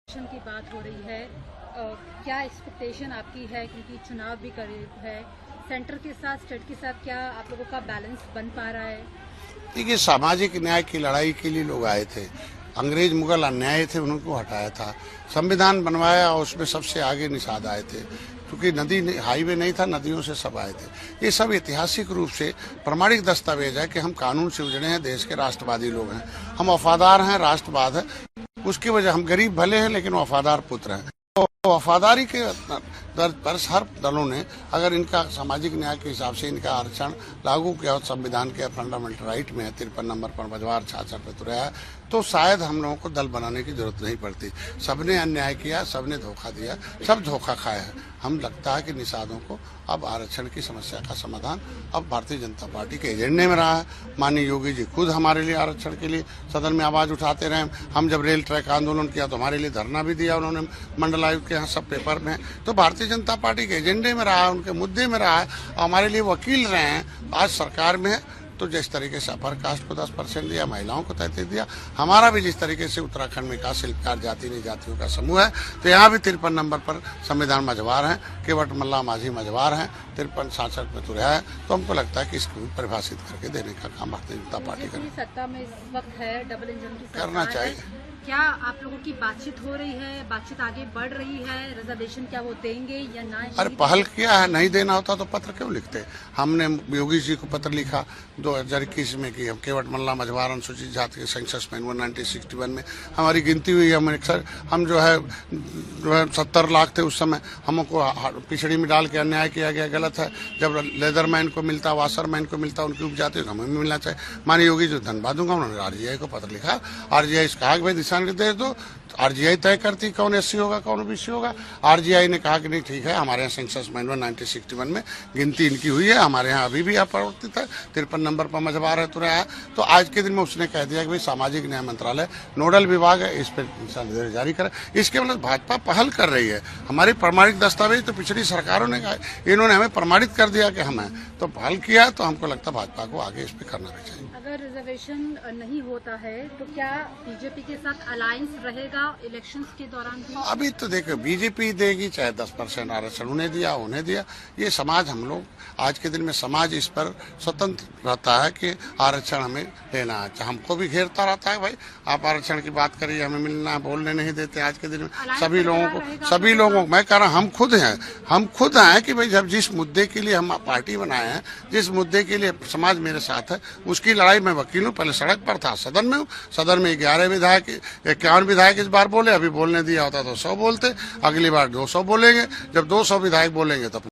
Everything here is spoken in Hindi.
की बात हो रही है, क्या एक्सपेक्टेशन आपकी है, क्योंकि चुनाव भी करीब है, सेंटर के साथ स्टेट के साथ क्या आप लोगों का बैलेंस बन पा रहा है? देखिए, सामाजिक न्याय की लड़ाई के लिए लोग आए थे। अंग्रेज मुगल अन्याय थे, उनको हटाया था। संविधान बनवाया और उसमें सबसे आगे निषाद आए थे, क्योंकि नदी हाईवे नहीं था, नदियों से सब आए थे। ये सब ऐतिहासिक रूप से प्रमाणिक दस्तावेज है कि हम कानून से उजड़े हैं, देश के राष्ट्रवादी लोग हैं, हम वफादार हैं, राष्ट्रवाद है। उसकी वजह हम गरीब भले हैं लेकिन वफादार पुत्र हैं। तो वफादारी के दर्ज पर हर दलों ने अगर इनका सामाजिक न्याय के हिसाब से इनका आरक्षण लागू किया और संविधान के फंडामेंटल राइट में है 53 नंबर पर मझवार 66 पे तुरा है, तो शायद हम लोगों को दल बनाने की जरूरत नहीं पड़ती। सबने अन्याय किया, सबने धोखा दिया, सब धोखा खाया है। हम लगता है कि निषादों को अब आरक्षण की समस्या का समाधान अब भारतीय जनता पार्टी के एजेंडे में रहा है। माननीय योगी जी खुद हमारे लिए आरक्षण के लिए सदन में आवाज उठाते रहे। हम जब रेल ट्रैक आंदोलन किया तो हमारे लिए धरना भी दिया उन्होंने, मंडलायुक्त के यहाँ सब पेपर में। तो भारतीय जनता पार्टी के एजेंडे में रहा है, उनके मुद्दे में रहा है, हमारे लिए वकील रहे हैं। आज सरकार में है तो जिस तरीके से अपर कास्ट को 10% दिया, महिलाओं को 33 दिया, हमारा भी जिस तरीके से उत्तराखंड में का शिल्पकार जाति नहीं जातियों का समूह है, तो यहाँ भी 53 नंबर पर संविधान मझवार है, केवट मल्ला माझी मझवार है, 53 66 में तुरया है। तो हमको लगता है कि इसको परिभाषित करके देने का काम भारतीय जनता पार्टी करेगी। सत्ता में इस वक्त है, डबल इंजन की करना चाहिए। क्या आप लोगों की बातचीत हो रही है, बातचीत आगे बढ़ रही है? रिजर्वेशन क्या वो देंगे या ना? अरे पहल किया है, नहीं देना होता तो पत्र क्यों लिखते? हमने योगी जी को पत्र लिखा 2021 में कि हम केवट मल्ला मझवार अनुसूचित जाति के सेंसस में 1961 में हमारी गिनती हुई। हम जो है 70 लाख थे उस समय, हमको पिछड़ी में डाल के अन्याय किया गया, गलत है। जब लेदरमैन को मिलता, वाशरमैन को मिलता, उनकी उपजाति को हमें भी मिलना चाहिए। माननीय योगी जी धन्यवाद दूंगा, उन्होंने RGI को पत्र लिखा। RGI से कहा कि भाई दिशा निर्देश दो, RGI तय करती कौन SC होगा कौन OBC होगा। RGI ने कहा कि नहीं ठीक है, हमारे यहाँ सेंसस में 1961 में गिनती इनकी हुई है, हमारे यहाँ अभी भी अपरिवर्तित है, 53 नंबर पर मझवार है तुरया है। तो आज के दिन में उसने कह दिया कि भाई सामाजिक न्याय मंत्रालय नोडल विभाग है, इस पर दिशा निर्देश जारी करे। इसके मतलब भाजपा पहल कर रही है। हमारे प्रमाणिक दस्तावेज तो पिछली सरकारों ने कहा, इन्होंने हमें प्रमाणित कर दिया कि हम हैं, तो पहल किया, तो हमको लगता है भाजपा को आगे इस पर करना भी चाहिए। अगर रिजर्वेशन नहीं होता है तो क्या बीजेपी के साथ अलायंस रहेगा इलेक्शंस के दौरान भी? अभी तो देखो, बीजेपी देगी चाहे 10% आरक्षण उन्हें दिया, ये समाज, हम लोग आज के दिन में समाज इस पर स्वतंत्र रहता है कि आरक्षण हमें लेना है। हमको भी घेरता रहता है, भाई आप आरक्षण की बात करिए, हमें मिलना है, बोलने नहीं देते। आज के दिन में सभी लोगों को मैं कह रहा हूँ, हम खुद हैं कि भाई जब जिस मुद्दे के लिए हम पार्टी बनाए हैं, जिस मुद्दे के लिए समाज मेरे साथ है, उसकी लड़ाई मैं वकील हूँ। पहले सड़क पर था, सदन में हूँ। सदन में 11 विधायक 51 विधायक इस बार बोले, अभी बोलने दिया होता तो 100 बोलते, अगली बार 200 बोलेंगे। जब 200 विधायक बोलेंगे तो